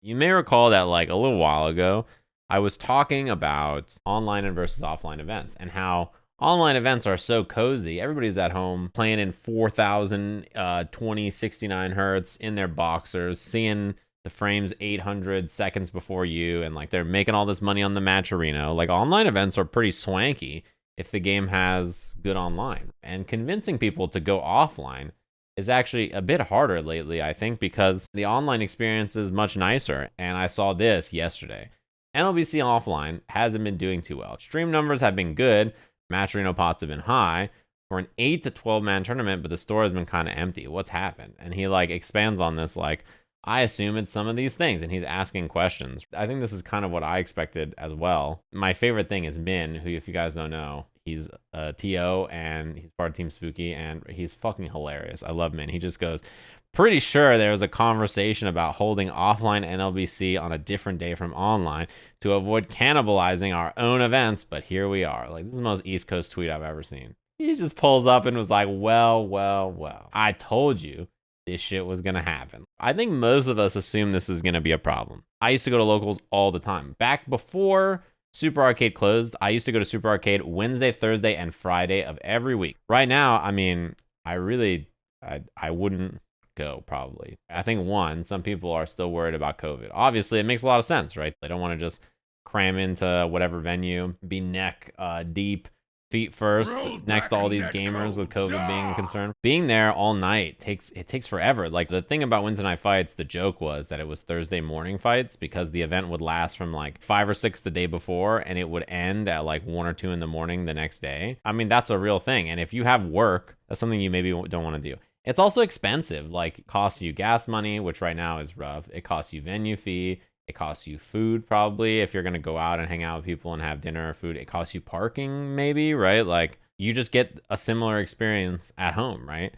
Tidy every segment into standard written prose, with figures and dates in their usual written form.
You may recall that like a little while ago, I was talking about online and versus offline events and how online events are so cozy. Everybody's at home playing in 4,000, 2069 hertz in their boxers, seeing the frames 800 seconds before you, and like they're making all this money on the match arena. Like online events are pretty swanky if the game has good online. And convincing people to go offline is actually a bit harder lately, I think, because the online experience is much nicer. And I saw this yesterday. NLBC offline hasn't been doing too well. Stream numbers have been good. Match arena pots have been high for an 8 to 12 man tournament, but the store has been kind of empty. What's happened? And he like expands on this like, I assume it's some of these things, and he's asking questions. I think this is kind of what I expected as well. My favorite thing is Min, who, if you guys don't know, he's a TO and he's part of Team Spooky, and he's fucking hilarious. I love Min. He just goes, pretty sure there was a conversation about holding offline NLBC on a different day from online to avoid cannibalizing our own events, but here we are. Like, this is the most East Coast tweet I've ever seen. He just pulls up and was like, well, I told you this shit was gonna happen. I think most of us assume this is gonna be a problem. I used to go to locals all the time. Back before Super Arcade closed, I used to go to Super Arcade Wednesday, Thursday, and Friday of every week. Right now, I mean, I wouldn't go probably. I think one, some people are still worried about COVID. Obviously, it makes a lot of sense, right? They don't want to just cram into whatever venue, be neck deep, feet first, next to all these gamers with COVID being a concern. Being there all night takes forever. Like, the thing about Wednesday night fights, the joke was that it was Thursday morning fights because the event would last from like 5 or 6 the day before and it would end at like 1 or 2 in the morning the next day. I mean, that's a real thing. And if you have work, that's something you maybe don't want to do. It's also expensive. Like, it costs you gas money, which right now is rough. It costs you venue fee. It costs you food, probably, if you're going to go out and hang out with people and have dinner or food. It costs you parking, maybe, right? Like, you just get a similar experience at home, right?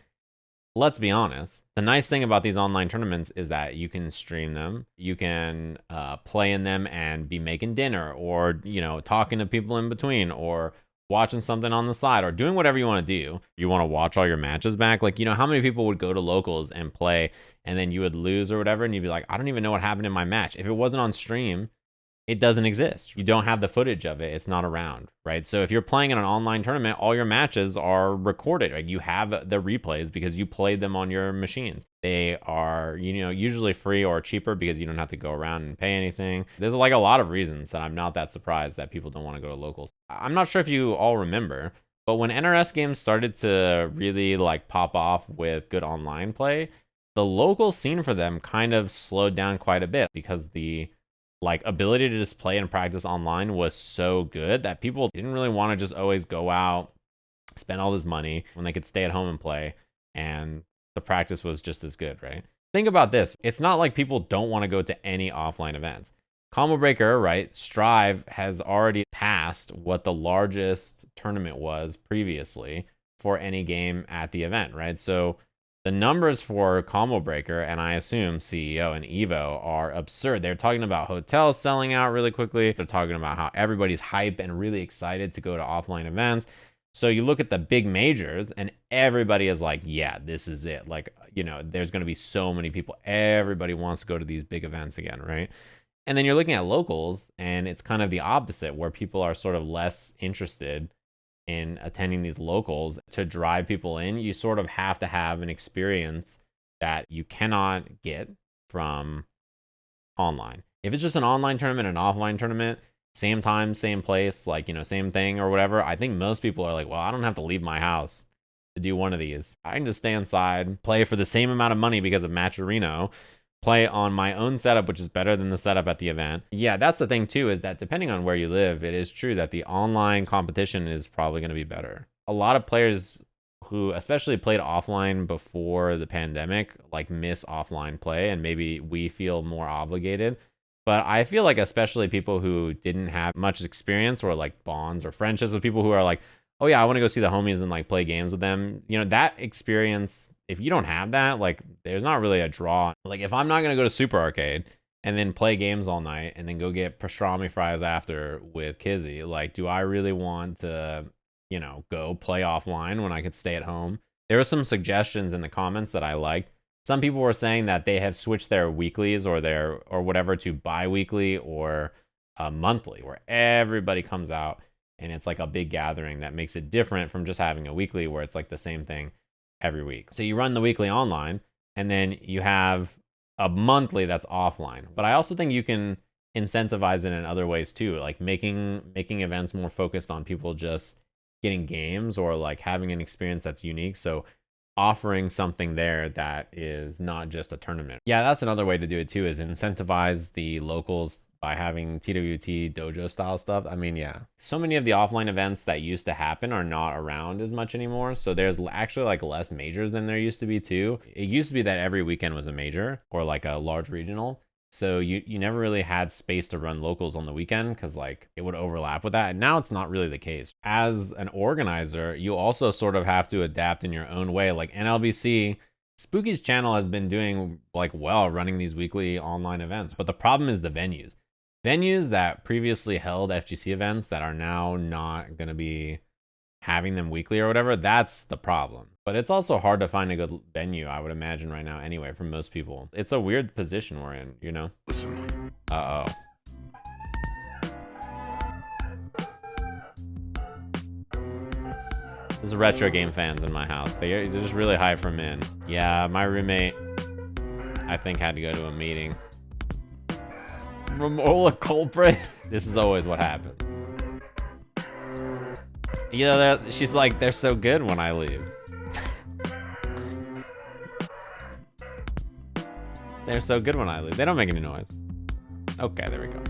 Let's be honest. The nice thing about these online tournaments is that you can stream them. You can play in them and be making dinner or, you know, talking to people in between or watching something on the side or doing whatever you want to do. You want to watch all your matches back. Like, you know, how many people would go to locals and play and then you would lose or whatever and you'd be like, I don't even know what happened in my match. If it wasn't on stream, it doesn't exist. You don't have the footage of it. It's not around, right? So if you're playing in an online tournament, all your matches are recorded. Right? You have the replays because you played them on your machines. They are, you know, usually free or cheaper because you don't have to go around and pay anything. There's like a lot of reasons that I'm not that surprised that people don't want to go to locals. I'm not sure if you all remember, but when NRS games started to really like pop off with good online play, the local scene for them kind of slowed down quite a bit because the like ability to just play and practice online was so good that people didn't really want to just always go out, spend all this money when they could stay at home and play, and the practice was just as good, right? Think about this. It's not like people don't want to go to any offline events. Combo Breaker, right? Strive has already passed what the largest tournament was previously for any game at the event, right? So the numbers for Combo Breaker, and I assume CEO and Evo, are absurd. They're talking about hotels selling out really quickly. They're talking about how everybody's hype and really excited to go to offline events. So you look at the big majors and everybody is like, yeah, this is it. Like, you know, there's going to be so many people. Everybody wants to go to these big events again, right? And then you're looking at locals and it's kind of the opposite where people are sort of less interested in attending these locals. To drive people in, you sort of have to have an experience that you cannot get from online. If it's just an online tournament, an offline tournament, same time, same place, like, you know, same thing or whatever, I think most people are like, well, I don't have to leave my house to do one of these. I can just stay inside, play for the same amount of money because of Match Arena, play on my own setup, which is better than the setup at the event. Yeah, that's the thing too, is that depending on where you live, it is true that the online competition is probably going to be better. A lot of players who especially played offline before the pandemic, like, miss offline play, and maybe we feel more obligated. But I feel like especially people who didn't have much experience or like bonds or friendships with people who are like, oh yeah, I want to go see the homies and like play games with them. You know, that experience, if you don't have that, like, there's not really a draw. Like, if I'm not going to go to Super Arcade and then play games all night and then go get pastrami fries after with Kizzy, like, do I really want to, you know, go play offline when I could stay at home? There were some suggestions in the comments that I liked. Some people were saying that they have switched their weeklies or whatever to bi-weekly or monthly, where everybody comes out and it's like a big gathering that makes it different from just having a weekly where it's like the same thing every week. So you run the weekly online and then you have a monthly that's offline. But I also think you can incentivize it in other ways too, like making events more focused on people just getting games or like having an experience that's unique. So offering something there that is not just a tournament. Yeah, that's another way to do it too, is incentivize the locals by having TWT dojo style stuff. I mean, yeah, so many of the offline events that used to happen are not around as much anymore. So there's actually like less majors than there used to be too. It used to be that every weekend was a major or like a large regional. So you never really had space to run locals on the weekend because like it would overlap with that. And now it's not really the case. As an organizer, you also sort of have to adapt in your own way. Like NLBC, Spooky's channel has been doing like well running these weekly online events. But the problem is the venues. Venues that previously held FGC events that are now not going to be having them weekly or whatever, that's the problem. But it's also hard to find a good venue, I would imagine, right now anyway, for most people. It's a weird position we're in, you know? Listen. Uh-oh. There's retro game fans in my house. They're just really high for men. Yeah, my roommate, I think, had to go to a meeting. Romola culprit? This is always what happens. You know, she's like, they're so good when I leave. They're so good when I leave. They don't make any noise. Okay, there we go.